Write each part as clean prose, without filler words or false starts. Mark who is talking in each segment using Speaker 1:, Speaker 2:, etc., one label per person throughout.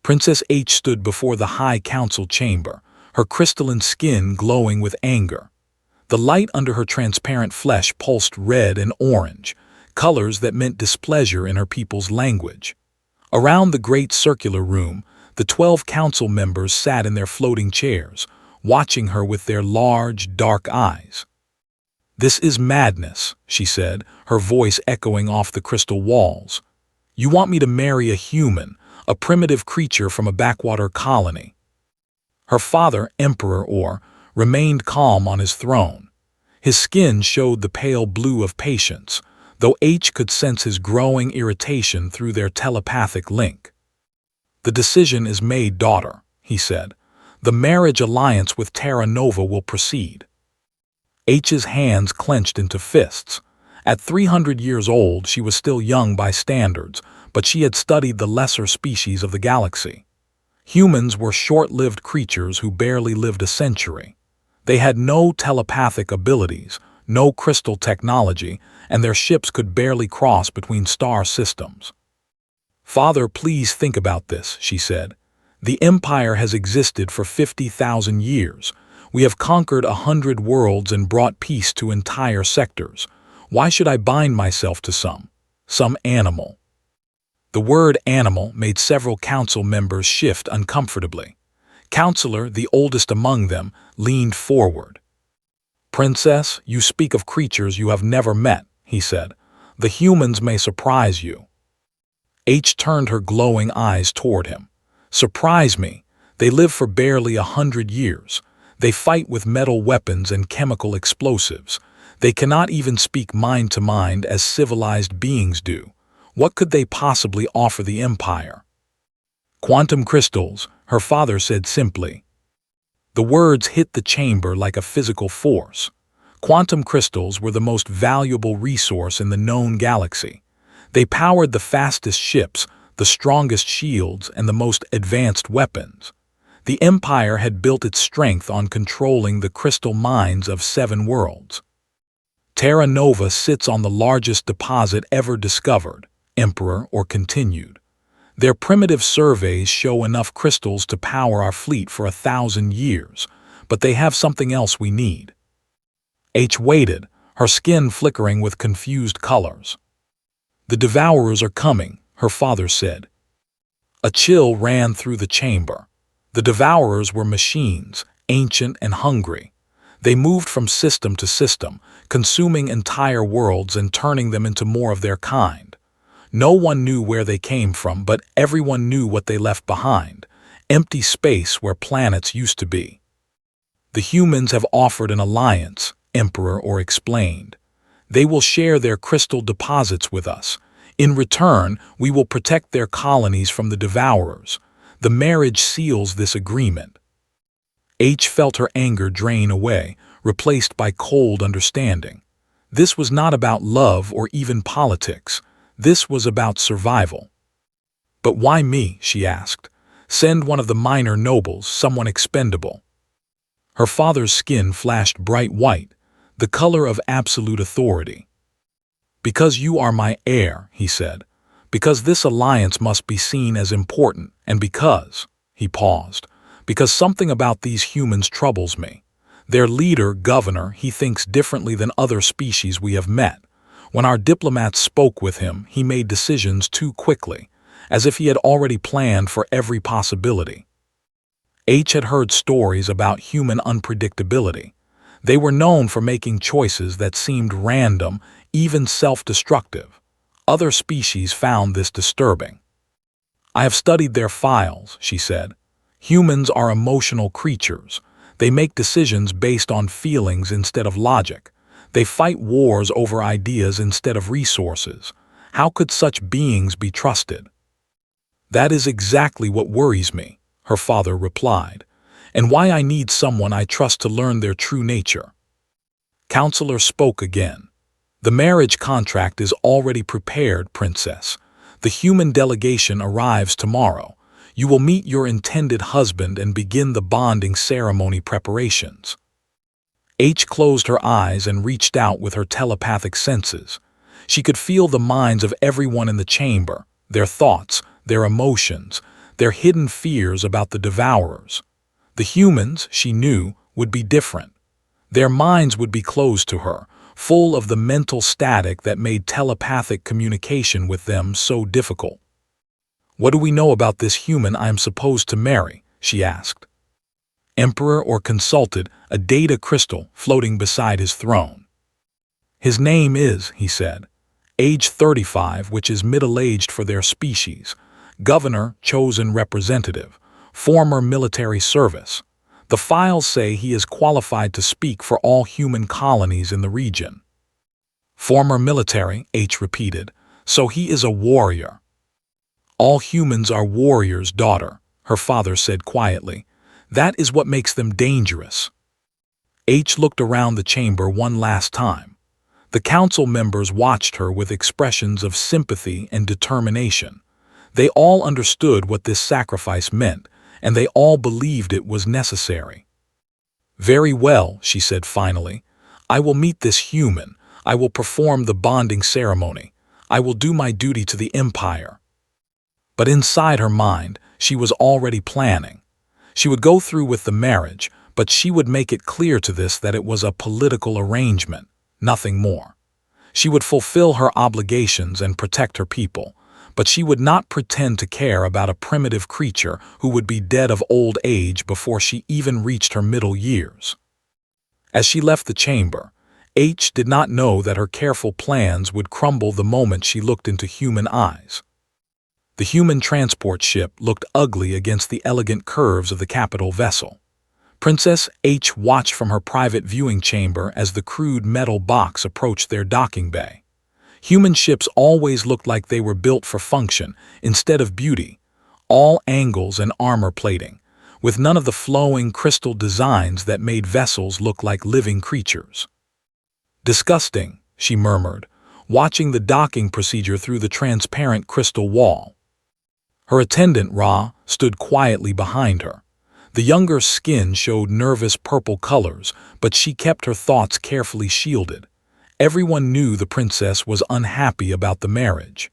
Speaker 1: Princess H stood before the High Council chamber, her crystalline skin glowing with anger. The light under her transparent flesh pulsed red and orange, colors that meant displeasure in her people's language. Around the great circular room, the 12 council members sat in their floating chairs, watching her with their large, dark eyes. "This is madness," she said, her voice echoing off the crystal walls. "You want me to marry a human, a primitive creature from a backwater colony." Her father, Emperor Or, remained calm on his throne. His skin showed the pale blue of patience, though H could sense his growing irritation through their telepathic link. "The decision is made, daughter," he said. "The marriage alliance with Terra Nova will proceed." H's hands clenched into fists. At 300 years old, she was still young by standards, but she had studied the lesser species of the galaxy. Humans were short-lived creatures who barely lived a century. They had no telepathic abilities, no crystal technology, and their ships could barely cross between star systems. "Father, please think about this," she said. "The Empire has existed for 50,000 years. We have conquered 100 worlds and brought peace to entire sectors. Why should I bind myself to some animal?" The word animal made several council members shift uncomfortably. Counselor, the oldest among them, leaned forward. "Princess, you speak of creatures you have never met," he said. "The humans may surprise you." H turned her glowing eyes toward him. "Surprise me. They live for barely 100 years. They fight with metal weapons and chemical explosives. They cannot even speak mind to mind as civilized beings do. What could they possibly offer the Empire?" "Quantum crystals," her father said simply. The words hit the chamber like a physical force. Quantum crystals were the most valuable resource in the known galaxy. They powered the fastest ships, the strongest shields, and the most advanced weapons. The Empire had built its strength on controlling the crystal mines of 7 worlds. "Terra Nova sits on the largest deposit ever discovered," Emperor Or continued. "Their primitive surveys show enough crystals to power our fleet for 1,000 years, but they have something else we need." H waited, her skin flickering with confused colors. "The Devourers are coming," her father said. A chill ran through the chamber. The Devourers were machines, ancient and hungry. They moved from system to system, consuming entire worlds and turning them into more of their kind. No one knew where they came from, but everyone knew what they left behind: empty space where planets used to be. "The humans have offered an alliance," Emperor Or explained. "They will share their crystal deposits with us. In return, we will protect their colonies from the Devourers. The marriage seals this agreement." H felt her anger drain away, replaced by cold understanding. This was not about love or even politics. This was about survival. "But why me?" she asked. "Send one of the minor nobles, someone expendable." Her father's skin flashed bright white, the color of absolute authority. "Because you are my heir," he said. "Because this alliance must be seen as important, and because," he paused, "because something about these humans troubles me. Their leader, Governor, he thinks differently than other species we have met. When our diplomats spoke with him, he made decisions too quickly, as if he had already planned for every possibility." H had heard stories about human unpredictability. They were known for making choices that seemed random, even self-destructive. Other species found this disturbing. "I have studied their files," she said. "Humans are emotional creatures. They make decisions based on feelings instead of logic. They fight wars over ideas instead of resources. How could such beings be trusted?" "That is exactly what worries me," her father replied, "and why I need someone I trust to learn their true nature." Counselor spoke again. "The marriage contract is already prepared, Princess. The human delegation arrives tomorrow. You will meet your intended husband and begin the bonding ceremony preparations." H closed her eyes and reached out with her telepathic senses. She could feel the minds of everyone in the chamber, their thoughts, their emotions. their hidden fears about the devourers. The humans, she knew, would be different. Their minds would be closed to her, full of the mental static that made telepathic communication with them so difficult. "What do we know about this human I am supposed to marry?" she asked. Emperor or consulted a data crystal floating beside his throne. "His name is," he said, "age 35, which is middle-aged for their species, governor, chosen representative, former military service. The files say he is qualified to speak for all human colonies in the region." "Former military," H repeated, "so he is a warrior." "All humans are warriors, daughter," her father said quietly. "That is what makes them dangerous." H looked around the chamber one last time. The council members watched her with expressions of sympathy and determination. They all understood what this sacrifice meant, and they all believed it was necessary. "Very well," she said finally. "I will meet this human. I will perform the bonding ceremony. I will do my duty to the Empire." But inside her mind, she was already planning. She would go through with the marriage, but she would make it clear to this that it was a political arrangement, nothing more. She would fulfill her obligations and protect her people, but she would not pretend to care about a primitive creature who would be dead of old age before she even reached her middle years. As she left the chamber, H did not know that her careful plans would crumble the moment she looked into human eyes. The human transport ship looked ugly against the elegant curves of the capital vessel. Princess H watched from her private viewing chamber as the crude metal box approached their docking bay. Human ships always looked like they were built for function instead of beauty, all angles and armor plating, with none of the flowing crystal designs that made vessels look like living creatures. "Disgusting," she murmured, watching the docking procedure through the transparent crystal wall. Her attendant, Ra, stood quietly behind her. The younger's skin showed nervous purple colors, but she kept her thoughts carefully shielded. Everyone knew the princess was unhappy about the marriage.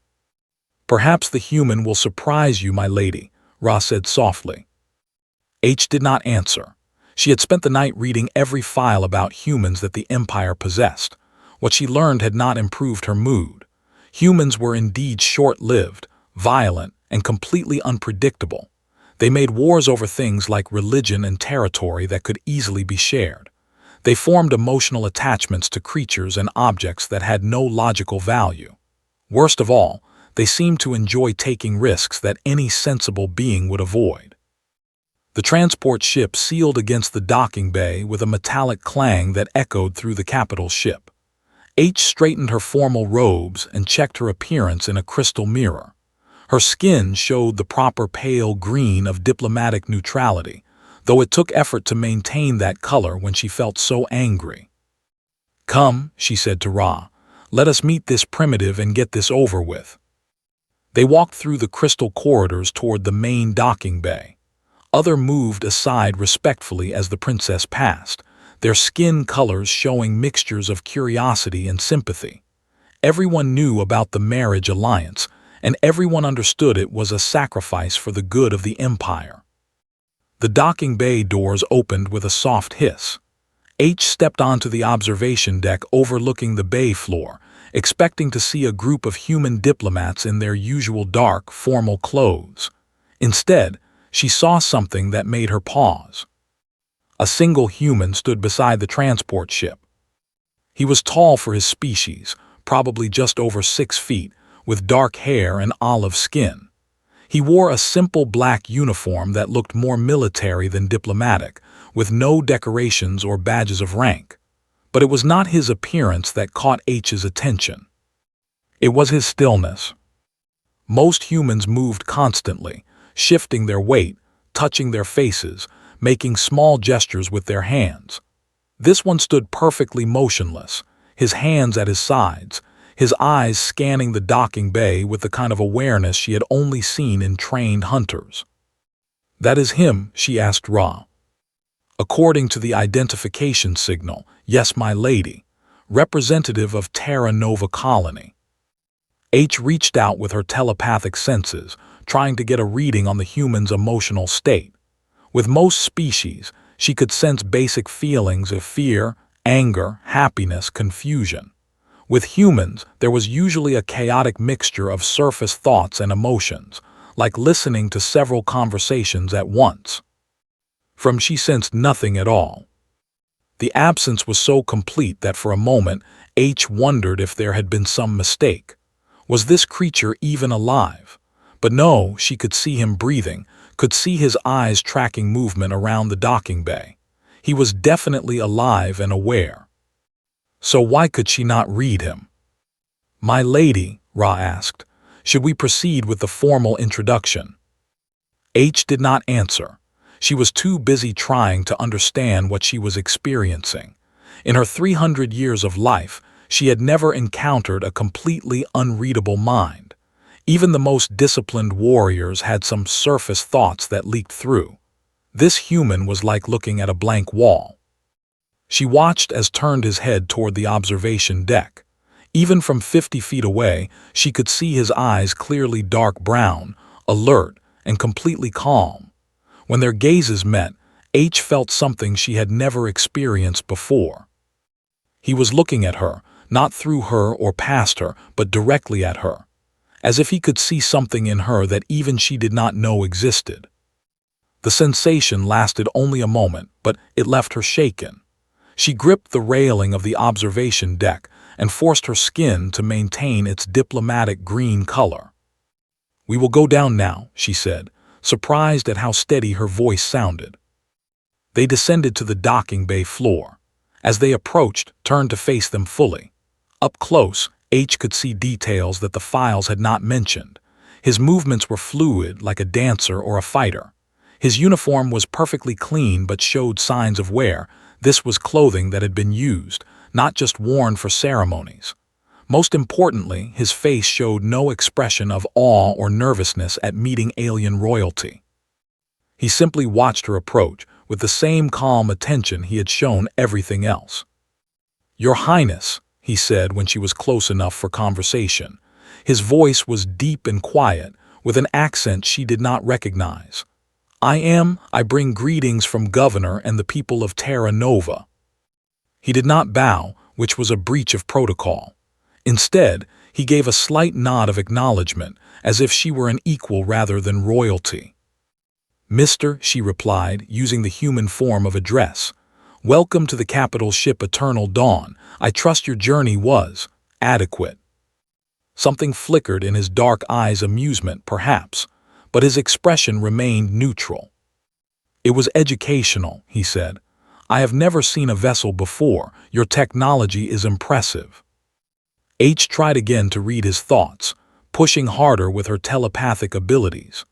Speaker 1: "Perhaps the human will surprise you, my lady," Ra said softly. H did not answer. She had spent the night reading every file about humans that the Empire possessed. What she learned had not improved her mood. Humans were indeed short-lived, violent, and completely unpredictable. They made wars over things like religion and territory that could easily be shared. They formed emotional attachments to creatures and objects that had no logical value. Worst of all, they seemed to enjoy taking risks that any sensible being would avoid. The transport ship sealed against the docking bay with a metallic clang that echoed through the capital ship. H straightened her formal robes and checked her appearance in a crystal mirror. Her skin showed the proper pale green of diplomatic neutrality, though it took effort to maintain that color when she felt so angry. "Come," she said to Ra, "let us meet this primitive and get this over with." They walked through the crystal corridors toward the main docking bay. Others moved aside respectfully as the princess passed, their skin colors showing mixtures of curiosity and sympathy. Everyone knew about the marriage alliance, and everyone understood it was a sacrifice for the good of the Empire. The docking bay doors opened with a soft hiss. H stepped onto the observation deck overlooking the bay floor, expecting to see a group of human diplomats in their usual dark, formal clothes. Instead, she saw something that made her pause. A single human stood beside the transport ship. He was tall for his species, probably just over 6 feet, with dark hair and olive skin. He wore a simple black uniform that looked more military than diplomatic, with no decorations or badges of rank. But it was not his appearance that caught H's attention. It was his stillness. Most humans moved constantly, shifting their weight, touching their faces, making small gestures with their hands. This one stood perfectly motionless, his hands at his sides, his eyes scanning the docking bay with the kind of awareness she had only seen in trained hunters. "That is him?" she asked Ra. "According to the identification signal, yes, my lady. Representative of Terra Nova Colony." H reached out with her telepathic senses, trying to get a reading on the human's emotional state. With most species, she could sense basic feelings of fear, anger, happiness, confusion. With humans, there was usually a chaotic mixture of surface thoughts and emotions, like listening to several conversations at once. From she sensed nothing at all. The absence was so complete that for a moment, H wondered if there had been some mistake. Was this creature even alive? But no, she could see him breathing, could see his eyes tracking movement around the docking bay. He was definitely alive and aware. So why could she not read him? "My lady," Ra asked, "should we proceed with the formal introduction?" H did not answer. She was too busy trying to understand what she was experiencing. In her 300 years of life, she had never encountered a completely unreadable mind. Even the most disciplined warriors had some surface thoughts that leaked through. This human was like looking at a blank wall. She watched as turned his head toward the observation deck. Even from 50 feet away, she could see his eyes clearly dark brown, alert, and completely calm. When their gazes met, H felt something she had never experienced before. He was looking at her, not through her or past her, but directly at her, as if he could see something in her that even she did not know existed. The sensation lasted only a moment, but it left her shaken. She gripped the railing of the observation deck and forced her skin to maintain its diplomatic green color. "We will go down now," she said, surprised at how steady her voice sounded. They descended to the docking bay floor. As they approached, turned to face them fully. Up close, H could see details that the files had not mentioned. His movements were fluid, like a dancer or a fighter. His uniform was perfectly clean but showed signs of wear. This was clothing that had been used, not just worn for ceremonies. Most importantly, his face showed no expression of awe or nervousness at meeting alien royalty. He simply watched her approach, with the same calm attention he had shown everything else. "Your Highness," he said when she was close enough for conversation. His voice was deep and quiet, with an accent she did not recognize. I bring greetings from Governor and the people of Terra Nova." He did not bow, which was a breach of protocol. Instead, he gave a slight nod of acknowledgement, as if she were an equal rather than royalty. "Mister," she replied, using the human form of address. "Welcome to the capital ship Eternal Dawn. I trust your journey was adequate." Something flickered in his dark eyes, amusement, perhaps, but his expression remained neutral. "It was educational," he said. "I have never seen a vessel before. Your technology is impressive." H tried again to read his thoughts, pushing harder with her telepathic abilities.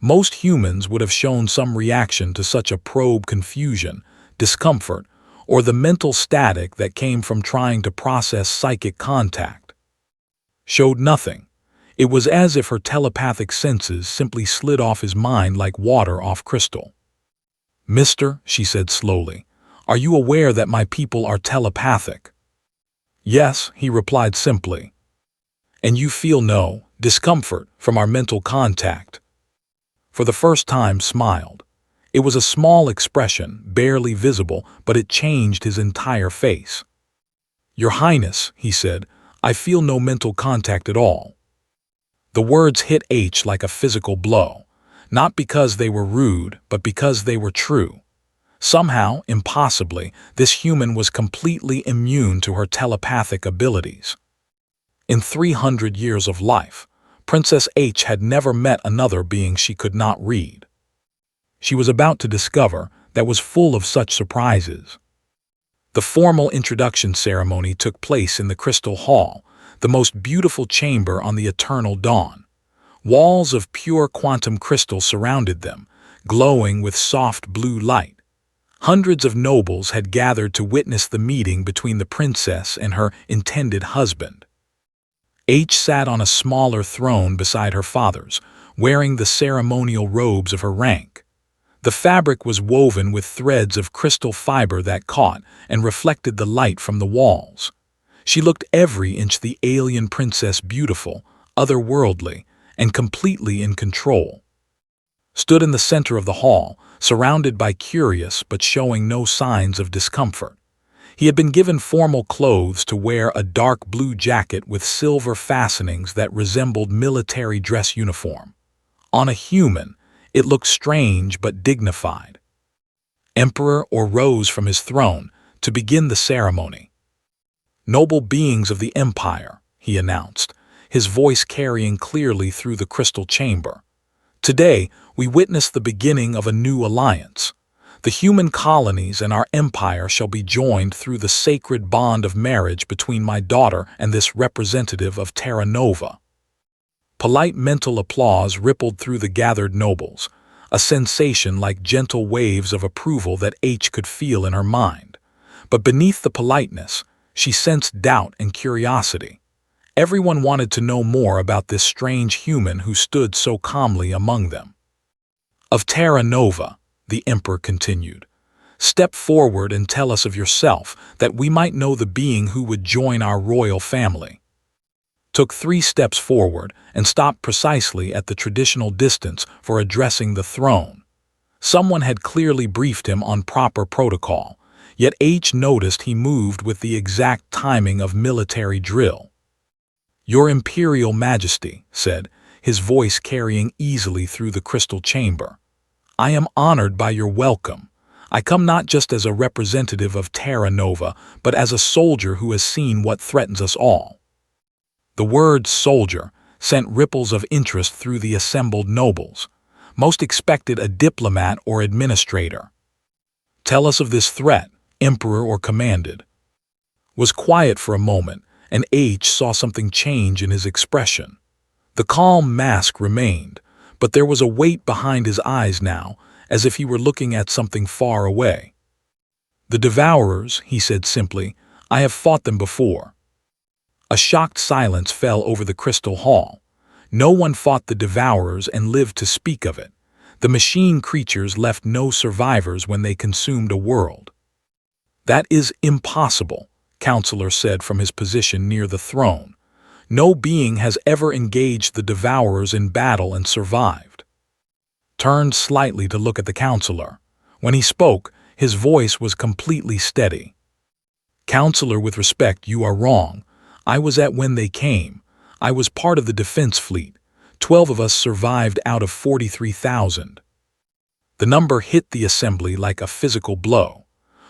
Speaker 1: Most humans would have shown some reaction to such a probe: confusion, discomfort, or the mental static that came from trying to process psychic contact. Showed nothing. It was as if her telepathic senses simply slid off his mind like water off crystal. "Mister," she said slowly, "are you aware that my people are telepathic?" "Yes," he replied simply. "And you feel no discomfort from our mental contact?" For the first time smiled. It was a small expression, barely visible, but it changed his entire face. "Your Highness," he said, "I feel no mental contact at all." The words hit H like a physical blow, not because they were rude, but because they were true. Somehow, impossibly, this human was completely immune to her telepathic abilities. In 300 years of life, Princess H had never met another being she could not read. She was about to discover that was full of such surprises. The formal introduction ceremony took place in the Crystal Hall, the most beautiful chamber on the Eternal Dawn. Walls of pure quantum crystal surrounded them, glowing with soft blue light. Hundreds of nobles had gathered to witness the meeting between the princess and her intended husband. H sat on a smaller throne beside her father's, wearing the ceremonial robes of her rank. The fabric was woven with threads of crystal fiber that caught and reflected the light from the walls. She looked every inch the alien princess, beautiful, otherworldly, and completely in control. Stood in the center of the hall, surrounded by curious but showing no signs of discomfort. He had been given formal clothes to wear, a dark blue jacket with silver fastenings that resembled military dress uniform. On a human, it looked strange but dignified. Emperor Or rose from his throne to begin the ceremony. "Noble beings of the Empire," he announced, his voice carrying clearly through the crystal chamber. "Today, we witness the beginning of a new alliance. The human colonies and our empire shall be joined through the sacred bond of marriage between my daughter and this representative of Terra Nova." Polite mental applause rippled through the gathered nobles, a sensation like gentle waves of approval that H could feel in her mind. But beneath the politeness, she sensed doubt and curiosity. Everyone wanted to know more about this strange human who stood so calmly among them. "Of Terra Nova," the Emperor continued, "step forward and tell us of yourself, that we might know the being who would join our royal family." Took 3 steps forward and stopped precisely at the traditional distance for addressing the throne. Someone had clearly briefed him on proper protocol, yet H noticed he moved with the exact timing of military drill. "Your Imperial Majesty," said, his voice carrying easily through the crystal chamber, "I am honored by your welcome. I come not just as a representative of Terra Nova, but as a soldier who has seen what threatens us all." The word "soldier" sent ripples of interest through the assembled nobles. Most expected a diplomat or administrator. "Tell us of this threat," Emperor Or commanded. Was quiet for a moment, and H saw something change in his expression. The calm mask remained, but there was a weight behind his eyes now, as if he were looking at something far away. "The Devourers," he said simply, "I have fought them before." A shocked silence fell over the crystal hall. No one fought the Devourers and lived to speak of it. The machine creatures left no survivors when they consumed a world. "That is impossible," Counselor said from his position near the throne. "No being has ever engaged the Devourers in battle and survived." Turned slightly to look at the Counselor. When he spoke, his voice was completely steady. "Counselor, with respect, you are wrong. I was at when they came. I was part of the defense fleet. 12 of us survived out of 43,000. The number hit the assembly like a physical blow.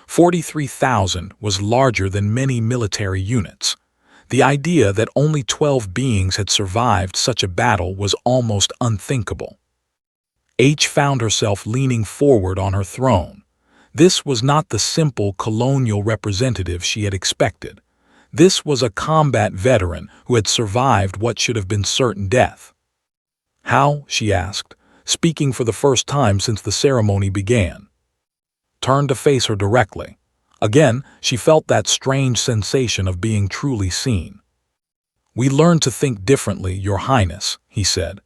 Speaker 1: 43,000 was larger than many military units. The idea that only 12 beings had survived such a battle was almost unthinkable. H found herself leaning forward on her throne. This was not the simple colonial representative she had expected. This was a combat veteran who had survived what should have been certain death. "How?" she asked, speaking for the first time since the ceremony began. Turned to face her directly. Again, she felt that strange sensation of being truly seen. "We learned to think differently, Your Highness," he said.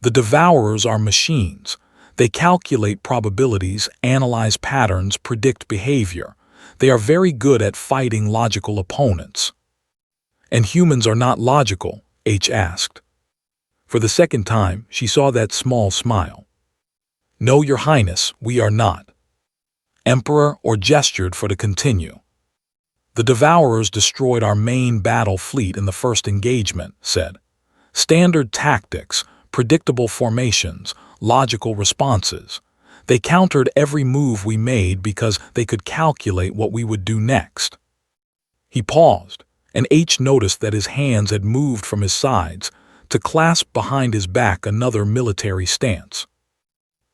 Speaker 1: "The Devourers are machines. They calculate probabilities, analyze patterns, predict behavior. They are very good at fighting logical opponents." "And humans are not logical?" H asked. For the second time, she saw that small smile. "No, Your Highness, we are not." Emperor Or gestured for to continue. "The Devourers destroyed our main battle fleet in the first engagement," said. "Standard tactics, predictable formations, logical responses. They countered every move we made because they could calculate what we would do next." He paused, and H noticed that his hands had moved from his sides to clasp behind his back another military stance.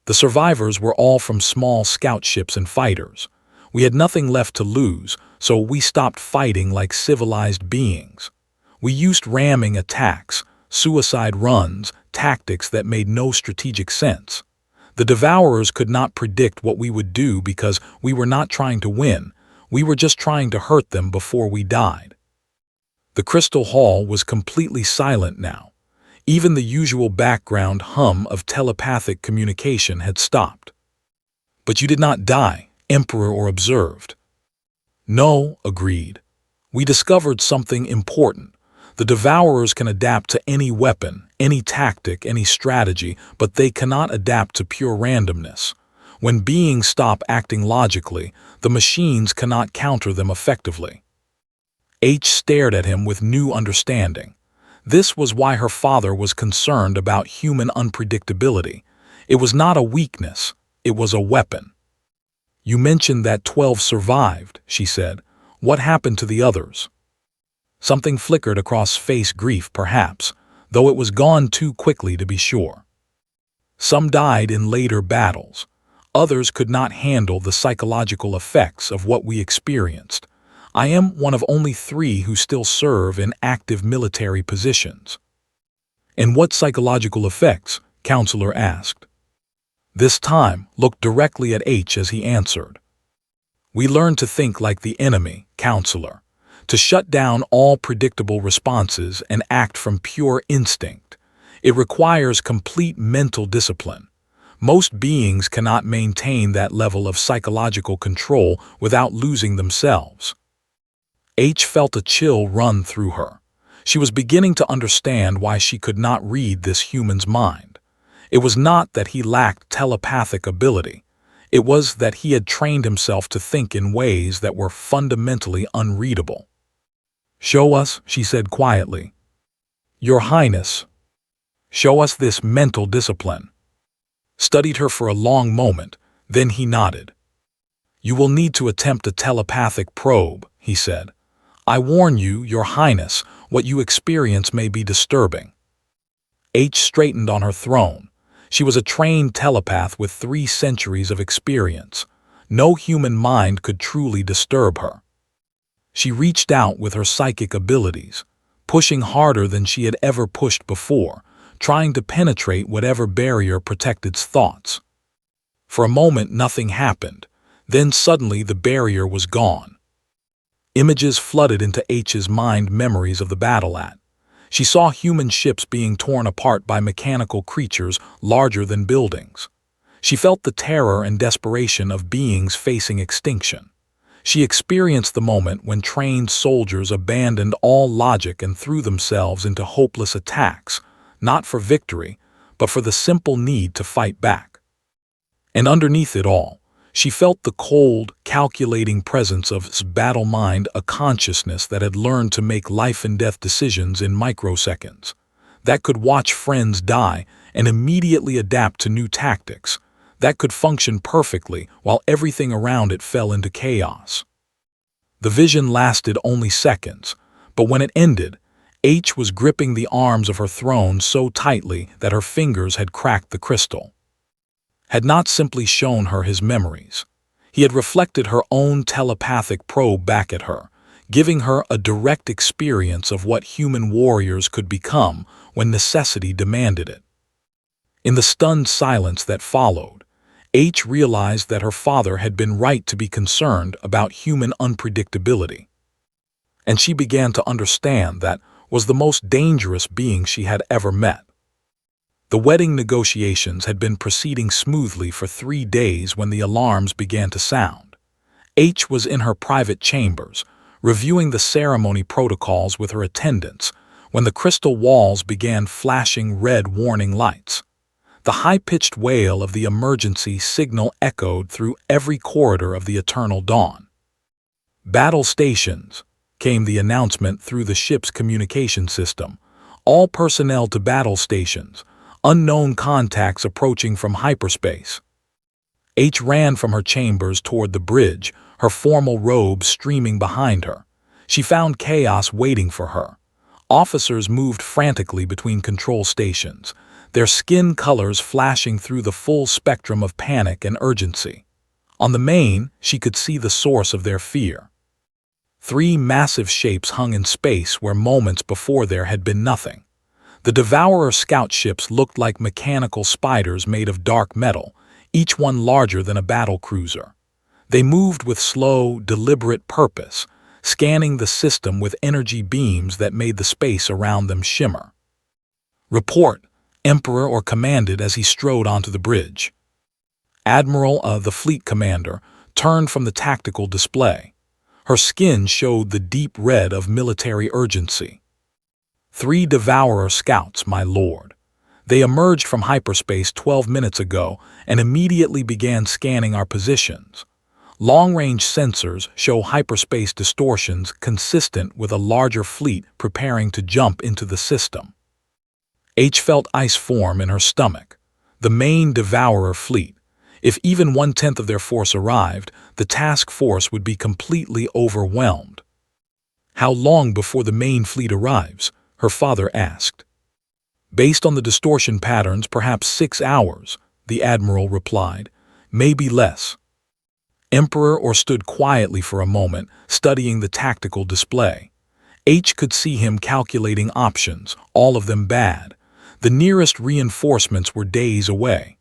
Speaker 1: "The survivors were all from small scout ships and fighters. We had nothing left to lose, so we stopped fighting like civilized beings. We used ramming attacks, suicide runs, tactics that made no strategic sense. The Devourers could not predict what we would do because we were not trying to win, we were just trying to hurt them before we died." The crystal hall was completely silent now. Even the usual background hum of telepathic communication had stopped. "But you did not die," Emperor Or observed. "No," agreed. "We discovered something important. The Devourers can adapt to any weapon, any tactic, any strategy, but they cannot adapt to pure randomness. When beings stop acting logically, the machines cannot counter them effectively. H stared at him with new understanding. This was why her father was concerned about human unpredictability. It was not a weakness, it was a weapon. "You mentioned that 12 survived," she said. "What happened to the others?" Something flickered across face, grief perhaps, though it was gone too quickly to be sure. "Some died in later battles. Others could not handle the psychological effects of what we experienced. I am one of only 3 who still serve in active military positions." "And what psychological effects?" Counselor asked. This time looked directly at H as he answered. "We learn to think like the enemy, Counselor, to shut down all predictable responses and act from pure instinct. It requires complete mental discipline. Most beings cannot maintain that level of psychological control without losing themselves." H felt a chill run through her. She was beginning to understand why she could not read this human's mind. It was not that he lacked telepathic ability. It was that he had trained himself to think in ways that were fundamentally unreadable. "Show us," she said quietly. "Your Highness, show us this mental discipline." Studied her for a long moment, then he nodded. "You will need to attempt a telepathic probe," he said. "I warn you, Your Highness, what you experience may be disturbing." H straightened on her throne. She was a trained telepath with 3 centuries of experience. No human mind could truly disturb her. She reached out with her psychic abilities, pushing harder than she had ever pushed before, trying to penetrate whatever barrier protected thoughts. For a moment nothing happened, then suddenly the barrier was gone. Images flooded into H's mind, memories of the battle at. She saw human ships being torn apart by mechanical creatures larger than buildings. She felt the terror and desperation of beings facing extinction. She experienced the moment when trained soldiers abandoned all logic and threw themselves into hopeless attacks, not for victory, but for the simple need to fight back. And underneath it all, she felt the cold, calculating presence of this battle mind, a consciousness that had learned to make life-and-death decisions in microseconds, that could watch friends die and immediately adapt to new tactics, that could function perfectly while everything around it fell into chaos. The vision lasted only seconds, but when it ended, H was gripping the arms of her throne so tightly that her fingers had cracked the crystal. Had not simply shown her his memories. He had reflected her own telepathic probe back at her, giving her a direct experience of what human warriors could become when necessity demanded it. In the stunned silence that followed, H realized that her father had been right to be concerned about human unpredictability. And she began to understand that was the most dangerous being she had ever met. The wedding negotiations had been proceeding smoothly for 3 days when the alarms began to sound. H was in her private chambers, reviewing the ceremony protocols with her attendants, when the crystal walls began flashing red warning lights. The high-pitched wail of the emergency signal echoed through every corridor of the eternal dawn. "Battle stations," came the announcement through the ship's communication system. "All personnel to battle stations. Unknown contacts approaching from hyperspace." H ran from her chambers toward the bridge, her formal robe streaming behind her. She found chaos waiting for her. Officers moved frantically between control stations, their skin colors flashing through the full spectrum of panic and urgency. On the main, she could see the source of their fear. 3 massive shapes hung in space where moments before there had been nothing. The Devourer scout ships looked like mechanical spiders made of dark metal, each one larger than a battle cruiser. They moved with slow, deliberate purpose, scanning the system with energy beams that made the space around them shimmer. "Report," Emperor or commanded as he strode onto the bridge. Admiral, the fleet commander, turned from the tactical display. Her skin showed the deep red of military urgency. 3 Devourer scouts, my lord. They emerged from hyperspace 12 minutes ago and immediately began scanning our positions. Long-range sensors show hyperspace distortions consistent with a larger fleet preparing to jump into the system. H felt ice form in her stomach. The main Devourer fleet. If even 1/10 of their force arrived, the task force would be completely overwhelmed. How long before the main fleet arrives? Her father asked. Based on the distortion patterns, perhaps 6 hours, the admiral replied. Maybe less. Emperor stood quietly for a moment, studying the tactical display. H could see him calculating options, all of them bad. The nearest reinforcements were days away.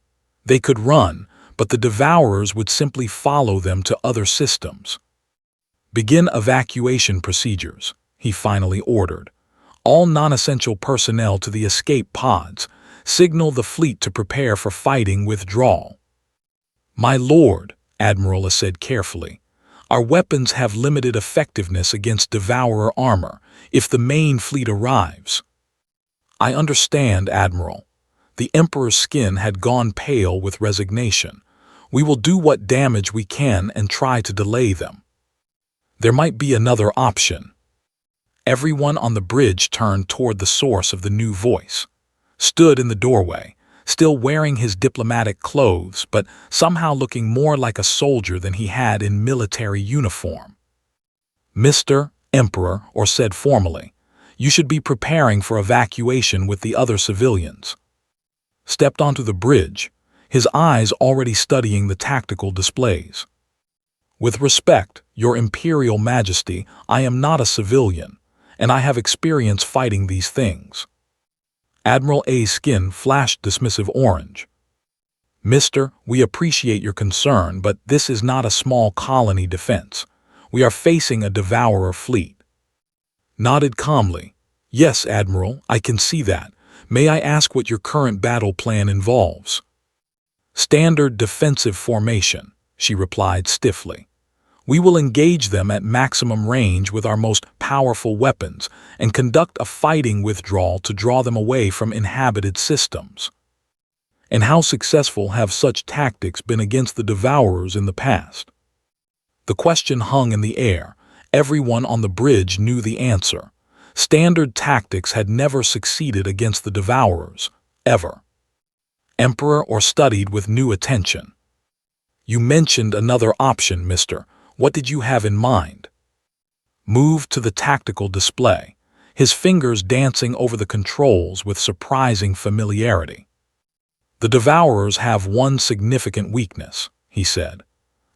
Speaker 1: They could run, but the Devourers would simply follow them to other systems. Begin evacuation procedures, he finally ordered. All non-essential personnel to the escape pods. Signal the fleet to prepare for fighting withdrawal. My lord, Admiral said carefully, our weapons have limited effectiveness against Devourer armor if the main fleet arrives. I understand, Admiral. The Emperor's skin had gone pale with resignation. We will do what damage we can and try to delay them. There might be another option. Everyone on the bridge turned toward the source of the new voice. Stood in the doorway, still wearing his diplomatic clothes, but somehow looking more like a soldier than he had in military uniform. Mr. Emperor, said formally, you should be preparing for evacuation with the other civilians. Stepped onto the bridge, his eyes already studying the tactical displays. With respect, Your Imperial Majesty, I am not a civilian, and I have experience fighting these things. Admiral A's skin flashed dismissive orange. Mister, we appreciate your concern, but this is not a small colony defense. We are facing a Devourer fleet. Nodded calmly. Yes, Admiral, I can see that. May I ask what your current battle plan involves? Standard defensive formation, she replied stiffly. We will engage them at maximum range with our most powerful weapons and conduct a fighting withdrawal to draw them away from inhabited systems. And how successful have such tactics been against the Devourers in the past? The question hung in the air. Everyone on the bridge knew the answer. Standard tactics had never succeeded against the Devourers, ever. Emperor studied with new attention. You mentioned another option, mister. What did you have in mind? Moved to the tactical display, his fingers dancing over the controls with surprising familiarity. The Devourers have one significant weakness, he said.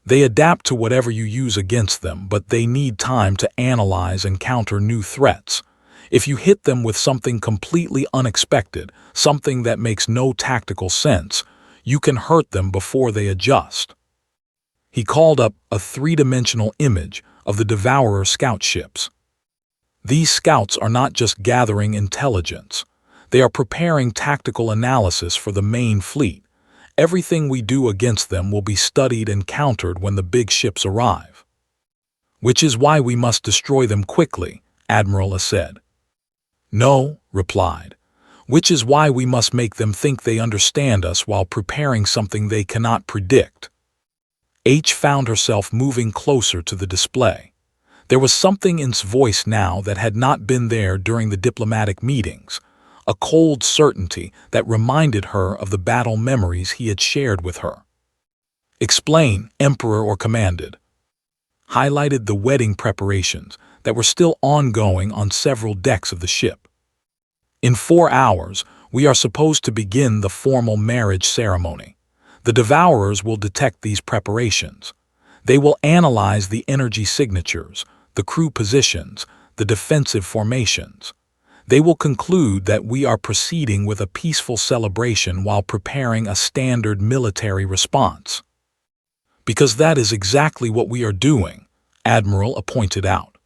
Speaker 1: They adapt to whatever you use against them, but they need time to analyze and counter new threats. If you hit them with something completely unexpected, something that makes no tactical sense, you can hurt them before they adjust. He called up a 3-dimensional image of the Devourer scout ships. These scouts are not just gathering intelligence. They are preparing tactical analysis for the main fleet. Everything we do against them will be studied and countered when the big ships arrive. Which is why we must destroy them quickly, Admiral said. No, replied. Which is why we must make them think they understand us while preparing something they cannot predict. H found herself moving closer to the display. There was something in his voice now that had not been there during the diplomatic meetings. A cold certainty that reminded her of the battle memories he had shared with her. Explain, Emperor commanded. Highlighted the wedding preparations that were still ongoing on several decks of the ship. In 4 hours, we are supposed to begin the formal marriage ceremony. The Devourers will detect these preparations. They will analyze the energy signatures, the crew positions, the defensive formations. They will conclude that we are proceeding with a peaceful celebration while preparing a standard military response. Because that is exactly what we are doing, Admiral pointed out.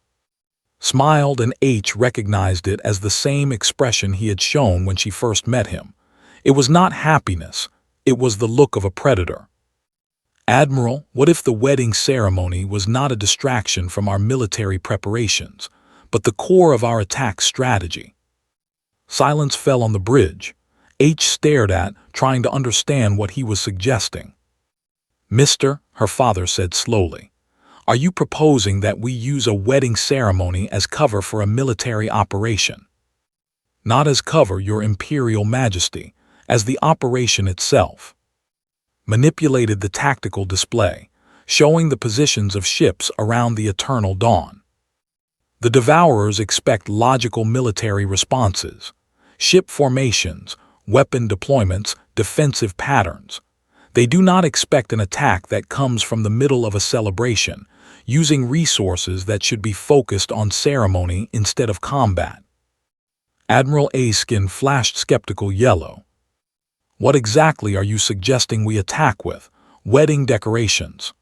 Speaker 1: Smiled, and H recognized it as the same expression he had shown when she first met him. It was not happiness, it was the look of a predator. Admiral, what if the wedding ceremony was not a distraction from our military preparations, but the core of our attack strategy? Silence fell on the bridge. H stared at, trying to understand what he was suggesting. "Mister," her father said slowly, "are you proposing that we use a wedding ceremony as cover for a military operation?" "Not as cover, Your Imperial Majesty, as the operation itself." Manipulated the tactical display, showing the positions of ships around the Eternal Dawn. The Devourers expect logical military responses, ship formations, weapon deployments, defensive patterns. They do not expect an attack that comes from the middle of a celebration, using resources that should be focused on ceremony instead of combat. Admiral A's skin flashed skeptical yellow. "What exactly are you suggesting we attack with? Wedding decorations?"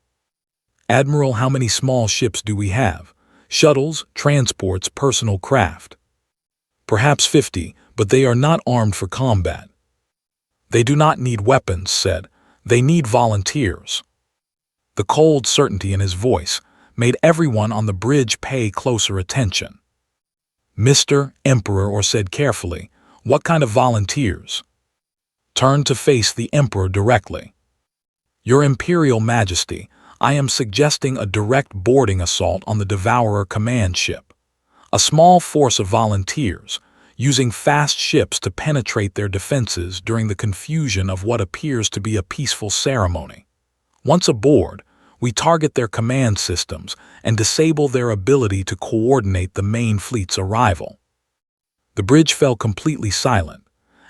Speaker 1: "Admiral, how many small ships do we have? Shuttles, transports, personal craft?" "Perhaps 50, but they are not armed for combat." "They do not need weapons," said. "They need volunteers." The cold certainty in his voice made everyone on the bridge pay closer attention. "Mr. Emperor," or said carefully, "what kind of volunteers?" Turned to face the Emperor directly. "Your Imperial Majesty, I am suggesting a direct boarding assault on the Devourer command ship. A small force of volunteers, using fast ships to penetrate their defenses during the confusion of what appears to be a peaceful ceremony. Once aboard, we target their command systems and disable their ability to coordinate the main fleet's arrival." The bridge fell completely silent.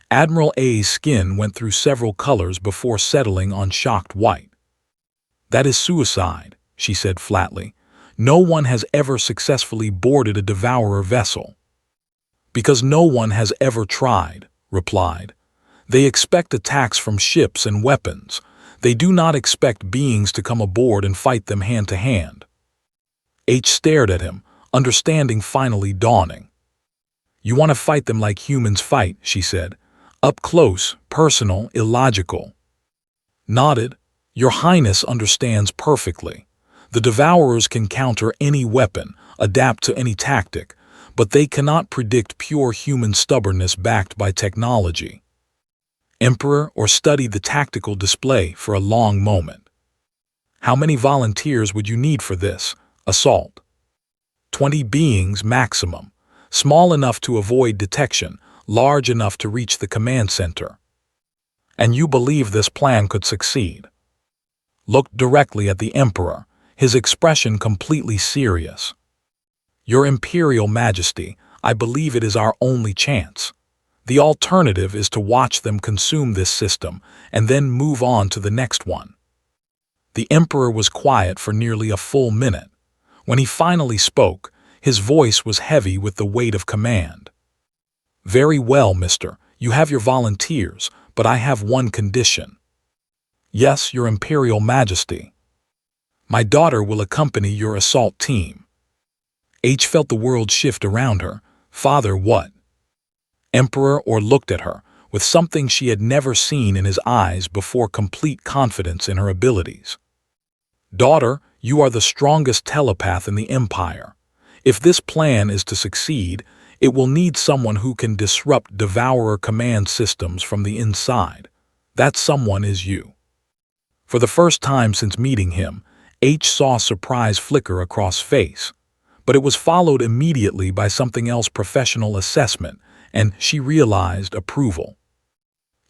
Speaker 1: Admiral A's skin went through several colors before settling on shocked white. "That is suicide," she said flatly. "No one has ever successfully boarded a Devourer vessel." "Because no one has ever tried," replied. "They expect attacks from ships and weapons. They do not expect beings to come aboard and fight them hand to hand." H stared at him, understanding finally dawning. "You want to fight them like humans fight," she said. "Up close, personal, illogical." Nodded. "Your Highness understands perfectly. The Devourers can counter any weapon, adapt to any tactic, but they cannot predict pure human stubbornness backed by technology." Emperor, or studied the tactical display for a long moment. "How many volunteers would you need for this assault?" 20 beings maximum, small enough to avoid detection, large enough to reach the command center. "And you believe this plan could succeed?" Looked directly at the Emperor, his expression completely serious. "Your Imperial Majesty, I believe it is our only chance. The alternative is to watch them consume this system and then move on to the next one." The Emperor was quiet for nearly a full minute. When he finally spoke, his voice was heavy with the weight of command. "Very well, mister, you have your volunteers, but I have one condition." "Yes, Your Imperial Majesty." "My daughter will accompany your assault team." H felt the world shift around her. "Father, what?" Emperor, or looked at her, with something she had never seen in his eyes before, complete confidence in her abilities. "Daughter, you are the strongest telepath in the Empire. If this plan is to succeed, it will need someone who can disrupt Devourer command systems from the inside. That someone is you." For the first time since meeting him, H saw surprise flicker across face. But it was followed immediately by something else: professional assessment, and she realized approval.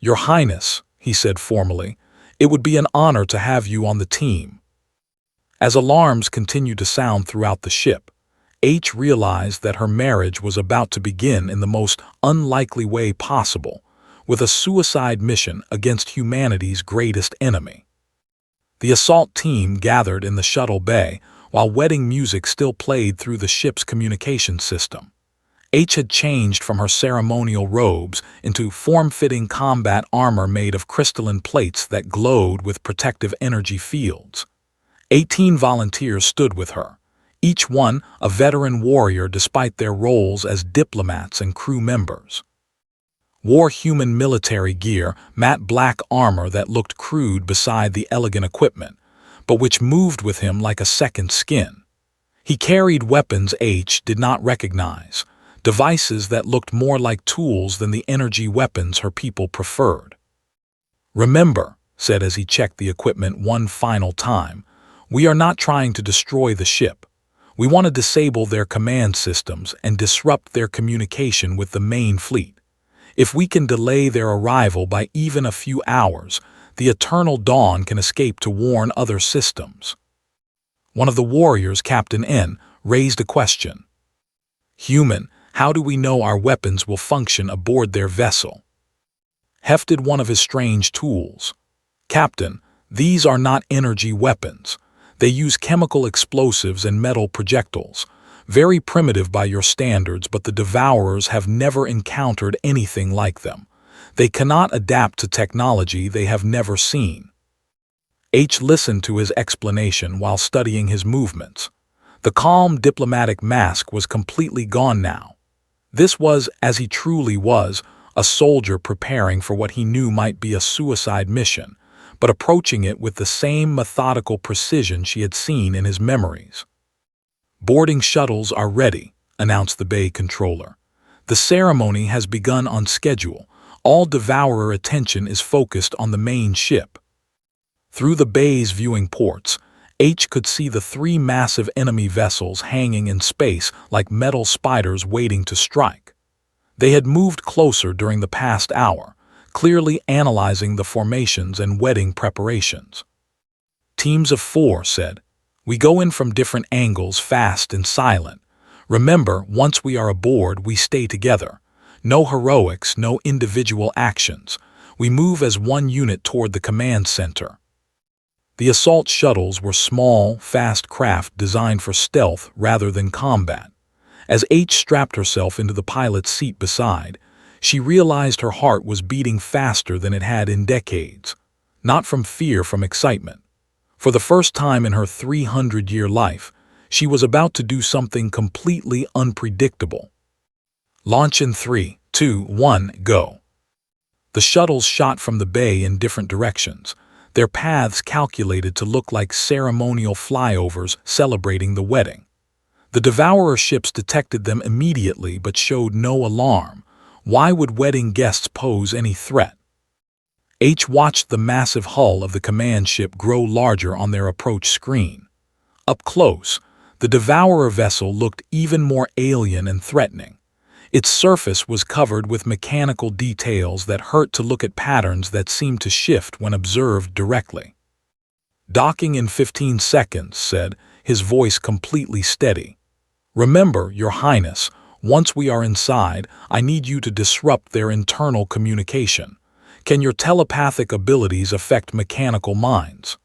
Speaker 1: "Your Highness," he said formally, "it would be an honor to have you on the team." As alarms continued to sound throughout the ship, H realized that her marriage was about to begin in the most unlikely way possible, with a suicide mission against humanity's greatest enemy. The assault team gathered in the shuttle bay, while wedding music still played through the ship's communication system. H had changed from her ceremonial robes into form-fitting combat armor made of crystalline plates that glowed with protective energy fields. 18 volunteers stood with her, each one a veteran warrior despite their roles as diplomats and crew members. Wore human military gear, matte black armor that looked crude beside the elegant equipment, but which moved with him like a second skin. He carried weapons H did not recognize, devices that looked more like tools than the energy weapons her people preferred. "Remember," said as he checked the equipment one final time, "we are not trying to destroy the ship. We want to disable their command systems and disrupt their communication with the main fleet. If we can delay their arrival by even a few hours, the Eternal Dawn can escape to warn other systems." One of the warriors, Captain N, raised a question. "Human, how do we know our weapons will function aboard their vessel?" Hefted one of his strange tools. "Captain, these are not energy weapons. They use chemical explosives and metal projectiles. Very primitive by your standards, but the Devourers have never encountered anything like them. They cannot adapt to technology they have never seen." H listened to his explanation while studying his movements. The calm diplomatic mask was completely gone now. This was, as he truly was, a soldier preparing for what he knew might be a suicide mission, but approaching it with the same methodical precision she had seen in his memories. "Boarding shuttles are ready," announced the bay controller. "The ceremony has begun on schedule. All Devourer attention is focused on the main ship." Through the bay's viewing ports, H could see the 3 massive enemy vessels hanging in space like metal spiders waiting to strike. They had moved closer during the past hour, clearly analyzing the formations and wedding preparations. "Teams of 4 said, "We go in from different angles, fast and silent. Remember, once we are aboard, we stay together. No heroics, no individual actions. We move as one unit toward the command center." The assault shuttles were small, fast craft designed for stealth rather than combat. As H strapped herself into the pilot's seat beside, she realized her heart was beating faster than it had in decades. Not from fear, from excitement. For the first time in her 300-year life, she was about to do something completely unpredictable. "Launch in 3, 2, 1, go." The shuttles shot from the bay in different directions, their paths calculated to look like ceremonial flyovers celebrating the wedding. The Devourer ships detected them immediately but showed no alarm. Why would wedding guests pose any threat? H watched the massive hull of the command ship grow larger on their approach screen. Up close, the Devourer vessel looked even more alien and threatening. Its surface was covered with mechanical details that hurt to look at, patterns that seemed to shift when observed directly. "Docking in 15 seconds, said, his voice completely steady. "Remember, Your Highness, once we are inside, I need you to disrupt their internal communication. Can your telepathic abilities affect mechanical minds?"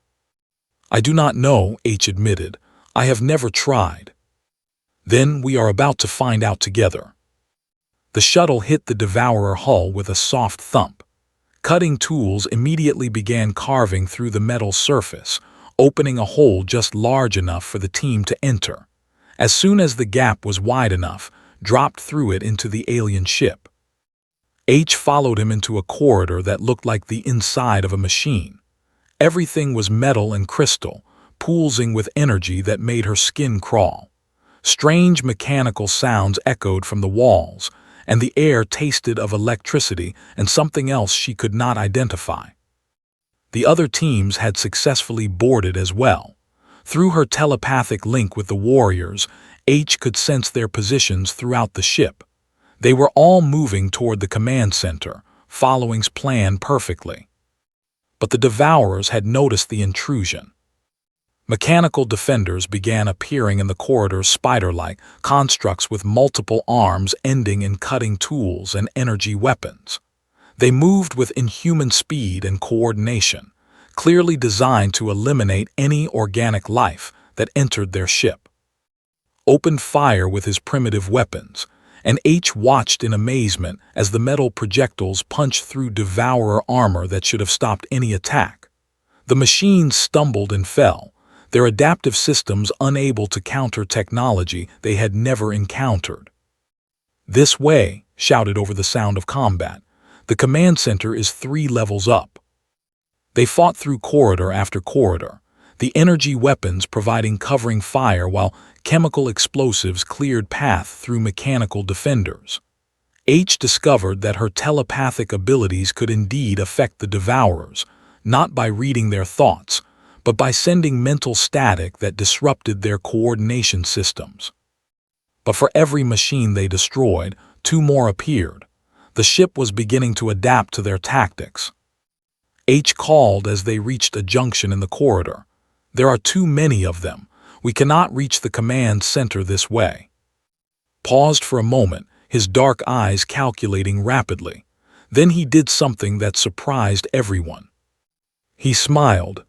Speaker 1: "I do not know," H admitted. "I have never tried." "Then we are about to find out together." The shuttle hit the Devourer hull with a soft thump. Cutting tools immediately began carving through the metal surface, opening a hole just large enough for the team to enter. As soon as the gap was wide enough, dropped through it into the alien ship. H followed him into a corridor that looked like the inside of a machine. Everything was metal and crystal, pulsing with energy that made her skin crawl. Strange mechanical sounds echoed from the walls, and the air tasted of electricity and something else she could not identify. The other teams had successfully boarded as well. Through her telepathic link with the warriors, H could sense their positions throughout the ship. They were all moving toward the command center, following's plan perfectly. But the Devourers had noticed the intrusion. Mechanical defenders began appearing in the corridors, spider-like constructs with multiple arms ending in cutting tools and energy weapons. They moved with inhuman speed and coordination, clearly designed to eliminate any organic life that entered their ship. Opened fire with his primitive weapons, and H watched in amazement as the metal projectiles punched through Devourer armor that should have stopped any attack. The machines stumbled and fell, their adaptive systems unable to counter technology they had never encountered. "This way," shouted over the sound of combat. "The command center is 3 levels up." They fought through corridor after corridor, the energy weapons providing covering fire while chemical explosives cleared path through mechanical defenders. H discovered that her telepathic abilities could indeed affect the Devourers, not by reading their thoughts, but by sending mental static that disrupted their coordination systems. But for every machine they destroyed, two more appeared. The ship was beginning to adapt to their tactics. H called as they reached a junction in the corridor. "There are too many of them. We cannot reach the command center this way." Paused for a moment, his dark eyes calculating rapidly. Then he did something that surprised everyone. He smiled.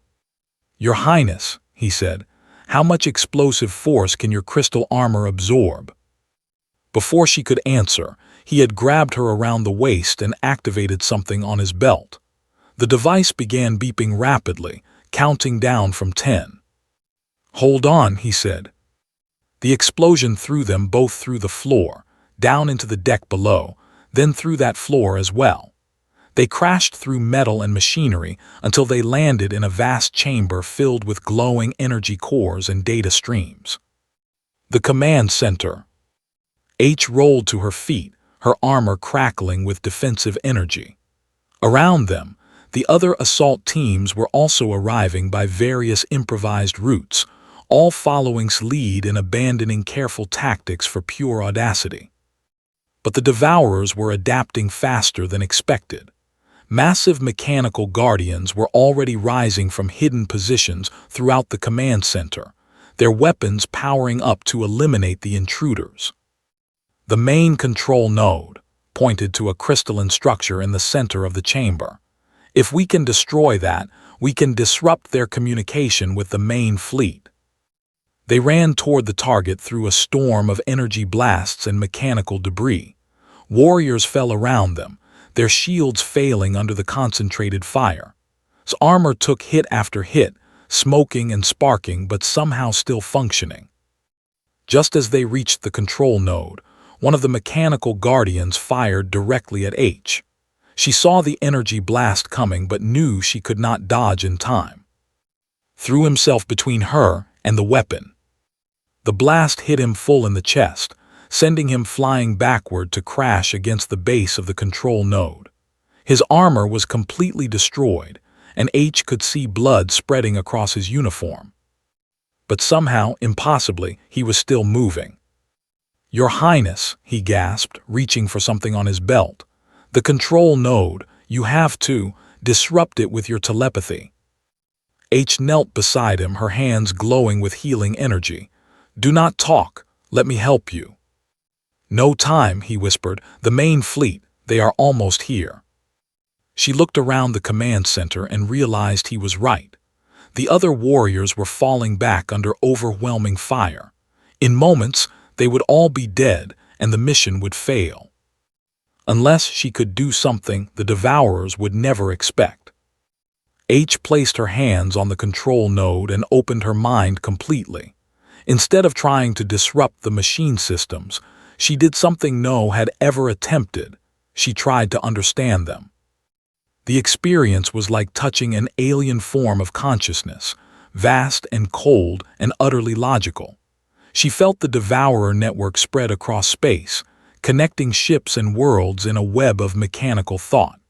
Speaker 1: "Your Highness," he said, "how much explosive force can your crystal armor absorb?" Before she could answer, he had grabbed her around the waist and activated something on his belt. The device began beeping rapidly, counting down from 10. "Hold on," he said. The explosion threw them both through the floor, down into the deck below, then through that floor as well. They crashed through metal and machinery until they landed in a vast chamber filled with glowing energy cores and data streams. The command center. H rolled to her feet, her armor crackling with defensive energy. Around them, the other assault teams were also arriving by various improvised routes, all following S lead in abandoning careful tactics for pure audacity. But the Devourers were adapting faster than expected. Massive mechanical guardians were already rising from hidden positions throughout the command center, their weapons powering up to eliminate the intruders. The main control node pointed to a crystalline structure in the center of the chamber. "If we can destroy that, we can disrupt their communication with the main fleet." They ran toward the target through a storm of energy blasts and mechanical debris. Warriors fell around them, their shields failing under the concentrated fire. His armor took hit after hit, smoking and sparking but somehow still functioning. Just as they reached the control node, one of the mechanical guardians fired directly at H. She saw the energy blast coming but knew she could not dodge in time. Threw himself between her and the weapon. The blast hit him full in the chest, sending him flying backward to crash against the base of the control node. His armor was completely destroyed, and H could see blood spreading across his uniform. But somehow, impossibly, he was still moving. "Your Highness," he gasped, reaching for something on his belt. "The control node, you have to disrupt it with your telepathy." H knelt beside him, her hands glowing with healing energy. "Do not talk, let me help you." "No time," he whispered. "The main fleet, they are almost here." She looked around the command center and realized he was right. The other warriors were falling back under overwhelming fire. In moments, they would all be dead and the mission would fail. Unless she could do something the Devourers would never expect. H placed her hands on the control node and opened her mind completely. Instead of trying to disrupt the machine systems, she did something no had ever attempted. She tried to understand them. The experience was like touching an alien form of consciousness, vast and cold and utterly logical. She felt the Devourer network spread across space, connecting ships and worlds in a web of mechanical thought.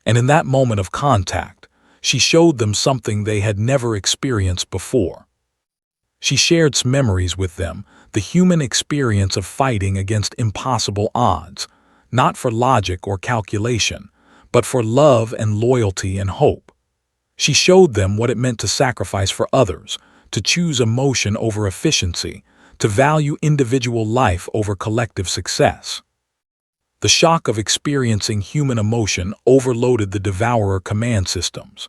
Speaker 1: And in that moment of contact, she showed them something they had never experienced before. She shared memories with them, the human experience of fighting against impossible odds, not for logic or calculation, but for love and loyalty and hope. She showed them what it meant to sacrifice for others, to choose emotion over efficiency, to value individual life over collective success. The shock of experiencing human emotion overloaded the Devourer command systems.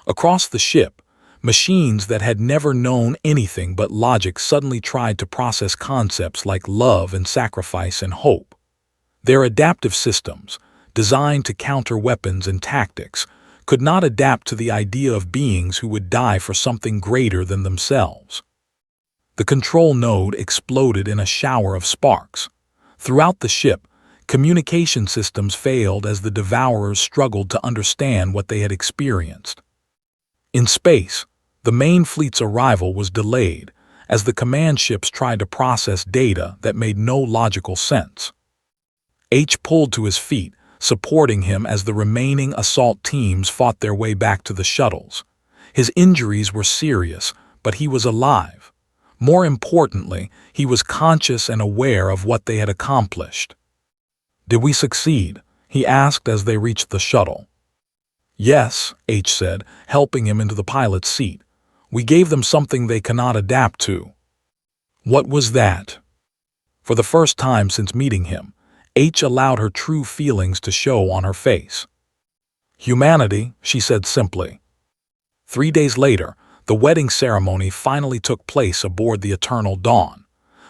Speaker 1: Across the ship, machines that had never known anything but logic suddenly tried to process concepts like love and sacrifice and hope. Their adaptive systems, designed to counter weapons and tactics, could not adapt to the idea of beings who would die for something greater than themselves. The control node exploded in a shower of sparks. Throughout the ship, communication systems failed as the Devourers struggled to understand what they had experienced. In space, The main fleet's arrival was delayed, as the command ships tried to process data that made no logical sense. H pulled to his feet, supporting him as the remaining assault teams fought their way back to the shuttles. His injuries were serious, but he was alive. More importantly, he was conscious and aware of what they had accomplished. "Did we succeed?" he asked as they reached the shuttle. "Yes," H said, helping him into the pilot's seat. "We gave them something they cannot adapt to." "What was that?" For the first time since meeting him, H allowed her true feelings to show on her face. "Humanity," she said simply. 3 days later, the wedding ceremony finally took place aboard the Eternal Dawn,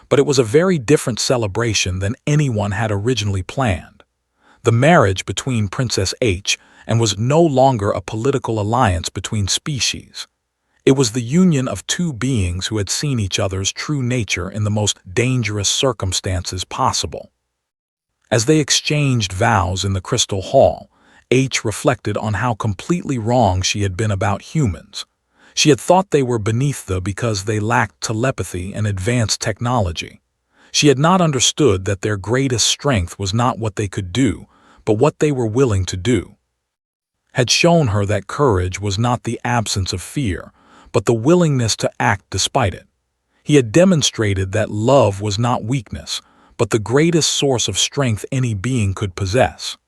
Speaker 1: but it was a very different celebration than anyone had originally planned. The marriage between Princess H and was no longer a political alliance between species. It was the union of two beings who had seen each other's true nature in the most dangerous circumstances possible. As they exchanged vows in the Crystal Hall, H reflected on how completely wrong she had been about humans. She had thought they were beneath them because they lacked telepathy and advanced technology. She had not understood that their greatest strength was not what they could do, but what they were willing to do. Had shown her that courage was not the absence of fear, but the willingness to act despite it. He had demonstrated that love was not weakness, but the greatest source of strength any being could possess.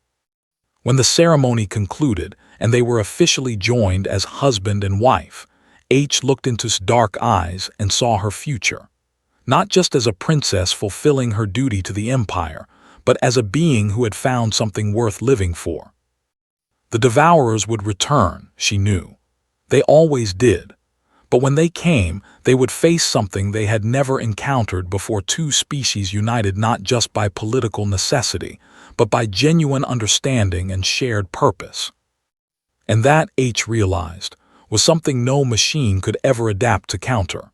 Speaker 1: When the ceremony concluded and they were officially joined as husband and wife, H looked into his dark eyes and saw her future. Not just as a princess fulfilling her duty to the Empire, but as a being who had found something worth living for. The Devourers would return, she knew. They always did. But when they came, they would face something they had never encountered before, two species united not just by political necessity, but by genuine understanding and shared purpose. And that, H realized, was something no machine could ever adapt to counter.